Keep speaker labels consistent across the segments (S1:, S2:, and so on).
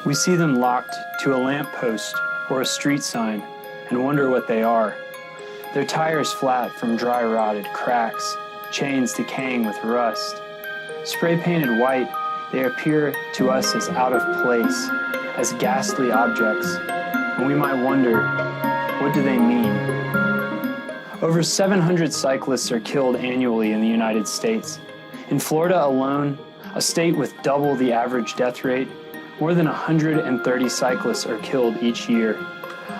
S1: We see them locked to a lamppost or a street sign and wonder what they are. Their tires flat from dry rotted cracks, chains decaying with rust. Spray painted white, they appear to us as out of place, as ghastly objects, and we might wonder, what do they mean? Over 700 cyclists are killed annually in the United States. In Florida alone, a state with double the average death rate, more than 130 cyclists are killed each year.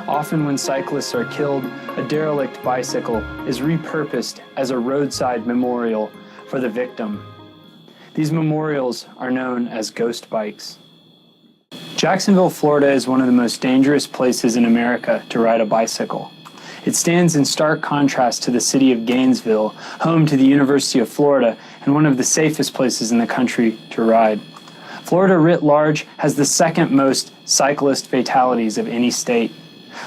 S1: Often when cyclists are killed, a derelict bicycle is repurposed as a roadside memorial for the victim. These memorials are known as ghost bikes. Jacksonville, Florida is one of the most dangerous places in America to ride a bicycle. It stands in stark contrast to the city of Gainesville, home to the University of Florida and one of the safest places in the country to ride. Florida writ large has the second most cyclist fatalities of any state.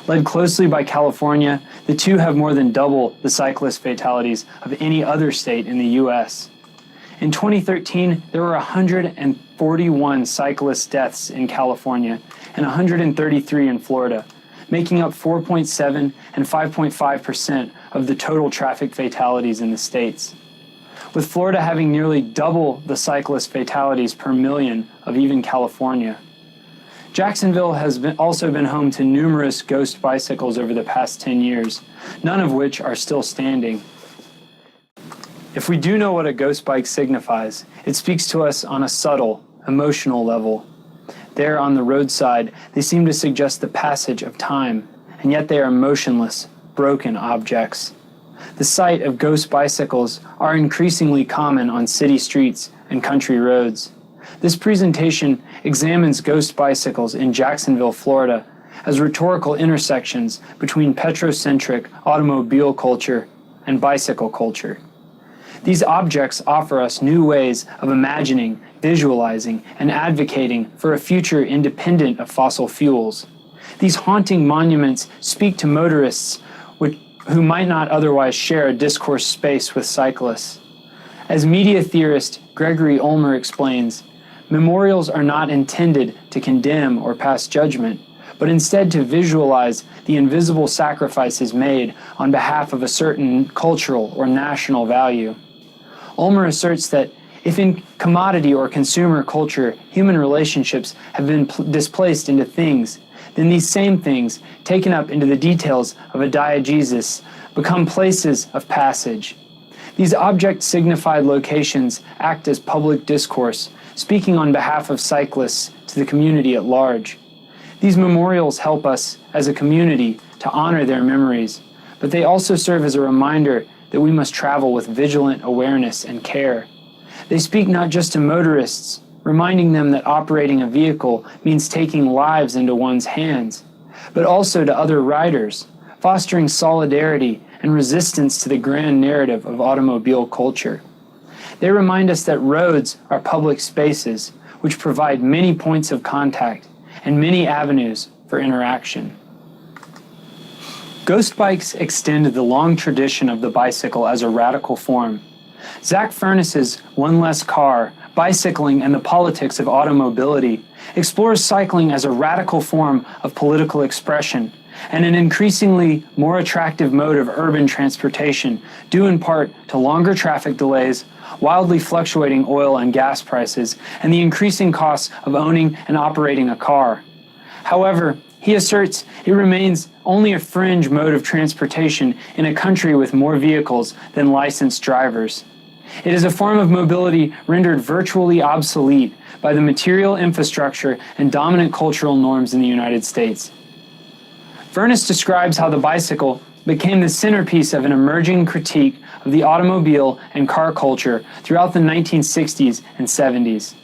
S1: Led closely by California, the two have more than double the cyclist fatalities of any other state in the U.S. In 2013, there were 141 cyclist deaths in California and 133 in Florida, making up 4.7 and 5.5% of the total traffic fatalities in the states. With Florida having nearly double the cyclist fatalities per million of even California. Jacksonville has also been home to numerous ghost bicycles over the past 10 years, none of which are still standing. If we do know what a ghost bike signifies, it speaks to us on a subtle, emotional level. There on the roadside, they seem to suggest the passage of time, and yet they are motionless, broken objects. The sight of ghost bicycles are increasingly common on city streets and country roads. This presentation examines ghost bicycles in Jacksonville, Florida, as rhetorical intersections between petrocentric automobile culture and bicycle culture. These objects offer us new ways of imagining, visualizing, and advocating for a future independent of fossil fuels. These haunting monuments speak to motorists who might not otherwise share a discourse space with cyclists. As media theorist Gregory Ulmer explains, memorials are not intended to condemn or pass judgment, but instead to visualize the invisible sacrifices made on behalf of a certain cultural or national value. Ulmer asserts that if in commodity or consumer culture human relationships have been displaced into things, then these same things, taken up into the details of a diegesis, become places of passage. These object-signified locations act as public discourse, speaking on behalf of cyclists to the community at large. These memorials help us, as a community, to honor their memories, but they also serve as a reminder that we must travel with vigilant awareness and care. They speak not just to motorists, reminding them that operating a vehicle means taking lives into one's hands, but also to other riders, fostering solidarity and resistance to the grand narrative of automobile culture. They remind us that roads are public spaces, which provide many points of contact and many avenues for interaction. Ghost bikes extend the long tradition of the bicycle as a radical form. Zach Furness's One Less Car, Bicycling and the Politics of Automobility explores cycling as a radical form of political expression and an increasingly more attractive mode of urban transportation, due in part to longer traffic delays, wildly fluctuating oil and gas prices, and the increasing costs of owning and operating a car. However, he asserts it remains only a fringe mode of transportation in a country with more vehicles than licensed drivers. It is a form of mobility rendered virtually obsolete by the material infrastructure and dominant cultural norms in the United States. Furness describes how the bicycle became the centerpiece of an emerging critique of the automobile and car culture throughout the 1960s and 70s.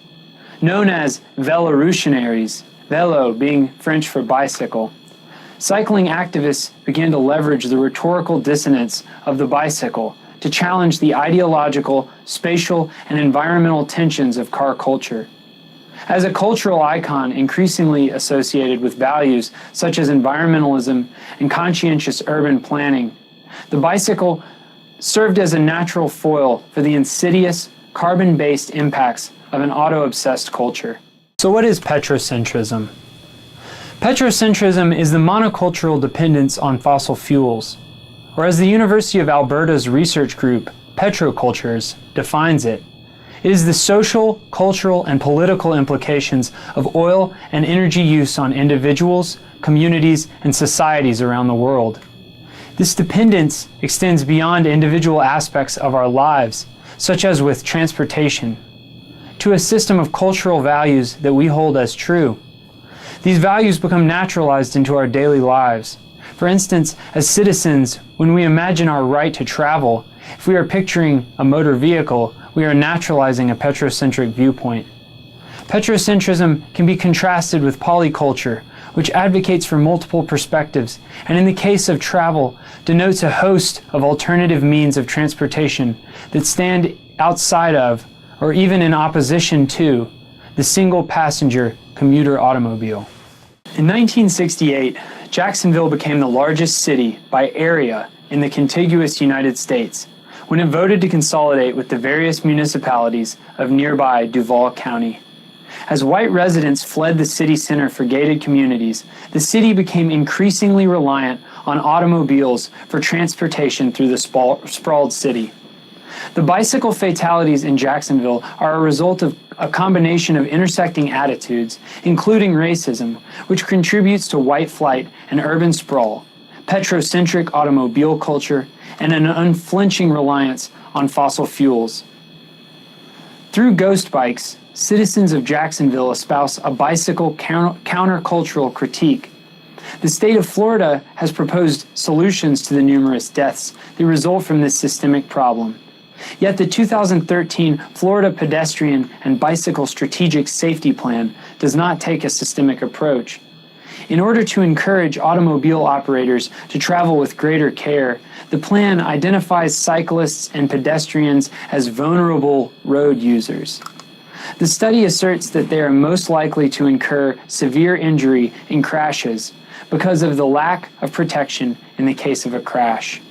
S1: Known as Vélorutionnaires, vélo being French for bicycle, cycling activists began to leverage the rhetorical dissonance of the bicycle to challenge the ideological, spatial, and environmental tensions of car culture. As a cultural icon increasingly associated with values such as environmentalism and conscientious urban planning, the bicycle served as a natural foil for the insidious, carbon-based impacts of an auto-obsessed culture. So what is petrocentrism? Petrocentrism is the monocultural dependence on fossil fuels, or as the University of Alberta's research group, Petrocultures, defines it, it is the social, cultural, and political implications of oil and energy use on individuals, communities, and societies around the world. This dependence extends beyond individual aspects of our lives, such as with transportation, to a system of cultural values that we hold as true. These values become naturalized into our daily lives. For instance, as citizens, when we imagine our right to travel, if we are picturing a motor vehicle, we are naturalizing a petrocentric viewpoint. Petrocentrism can be contrasted with polyculture, which advocates for multiple perspectives, and in the case of travel, denotes a host of alternative means of transportation that stand outside of, or even in opposition to, the single-passenger commuter automobile. In 1968, Jacksonville became the largest city by area in the contiguous United States when it voted to consolidate with the various municipalities of nearby Duval County. As white residents fled the city center for gated communities, the city became increasingly reliant on automobiles for transportation through the sprawled city. The bicycle fatalities in Jacksonville are a result of a combination of intersecting attitudes, including racism, which contributes to white flight and urban sprawl, petrocentric automobile culture, and an unflinching reliance on fossil fuels. Through Ghost Bikes, citizens of Jacksonville espouse a bicycle countercultural critique. The state of Florida has proposed solutions to the numerous deaths that result from this systemic problem. Yet the 2013 Florida Pedestrian and Bicycle Strategic Safety Plan does not take a systemic approach. In order to encourage automobile operators to travel with greater care, the plan identifies cyclists and pedestrians as vulnerable road users. The study asserts that they are most likely to incur severe injury in crashes because of the lack of protection in the case of a crash.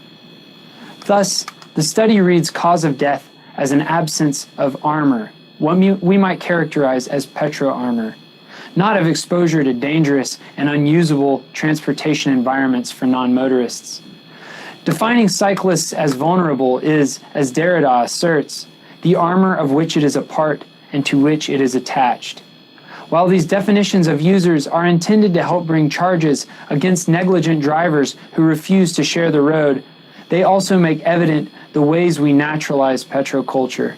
S1: Thus, the study reads cause of death as an absence of armor, what we might characterize as petro armor, not of exposure to dangerous and unusable transportation environments for non-motorists. Defining cyclists as vulnerable is, as Derrida asserts, the armor of which it is a part and to which it is attached. While these definitions of users are intended to help bring charges against negligent drivers who refuse to share the road, they also make evident the ways we naturalize petroculture.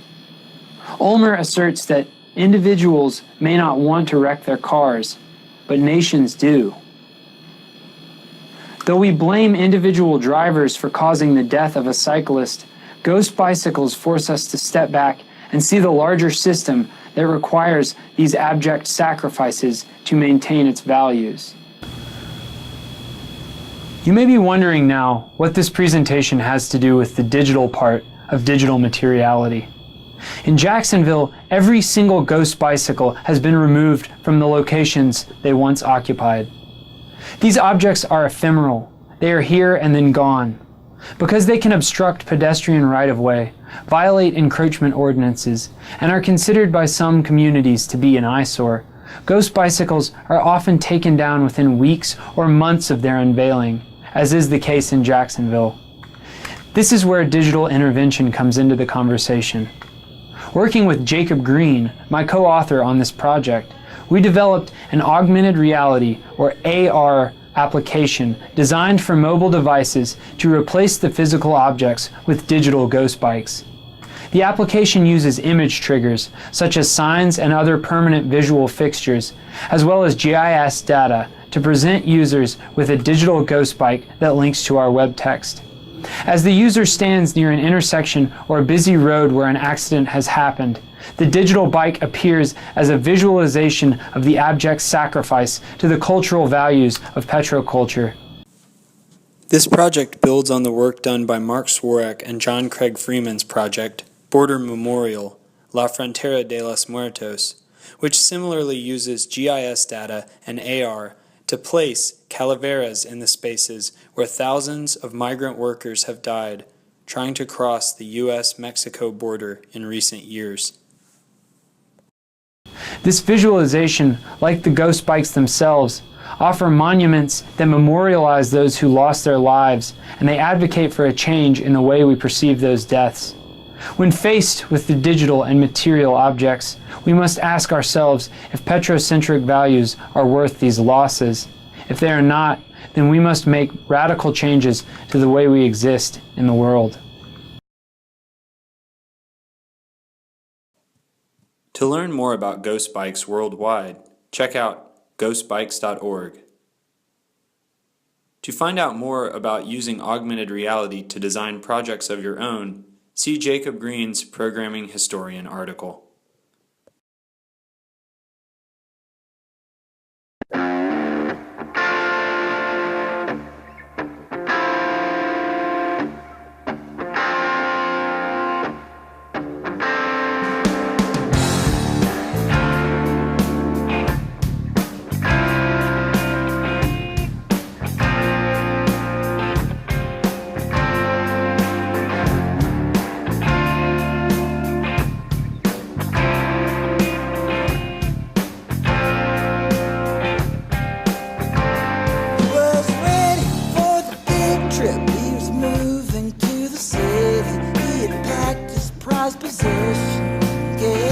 S1: Ulmer asserts that individuals may not want to wreck their cars, but nations do. Though we blame individual drivers for causing the death of a cyclist, ghost bicycles force us to step back and see the larger system that requires these abject sacrifices to maintain its values. You may be wondering now what this presentation has to do with the digital part of digital materiality. In Jacksonville, every single ghost bicycle has been removed from the locations they once occupied. These objects are ephemeral. They are here and then gone. Because they can obstruct pedestrian right-of-way, violate encroachment ordinances, and are considered by some communities to be an eyesore, ghost bicycles are often taken down within weeks or months of their unveiling, as is the case in Jacksonville. This is where digital intervention comes into the conversation. Working with Jacob Green, my co-author on this project, we developed an augmented reality, or AR, application designed for mobile devices to replace the physical objects with digital ghost bikes. The application uses image triggers, such as signs and other permanent visual fixtures, as well as GIS data to present users with a digital ghost bike that links to our web text. As the user stands near an intersection or a busy road where an accident has happened, the digital bike appears as a visualization of the abject sacrifice to the cultural values of petroculture. This project builds on the work done by Mark Swarek and John Craig Freeman's project, Border Memorial, La Frontera de los Muertos, which similarly uses GIS data and AR to place calaveras in the spaces where thousands of migrant workers have died trying to cross the U.S.-Mexico border in recent years. This visualization, like the ghost bikes themselves, offer monuments that memorialize those who lost their lives, and they advocate for a change in the way we perceive those deaths. When faced with the digital and material objects, we must ask ourselves if petrocentric values are worth these losses. If they are not, then we must make radical changes to the way we exist in the world.
S2: To learn more about Ghost Bikes worldwide, check out ghostbikes.org. To find out more about using augmented reality to design projects of your own, see Jacob Green's Programming Historian article.
S3: Possession, yeah.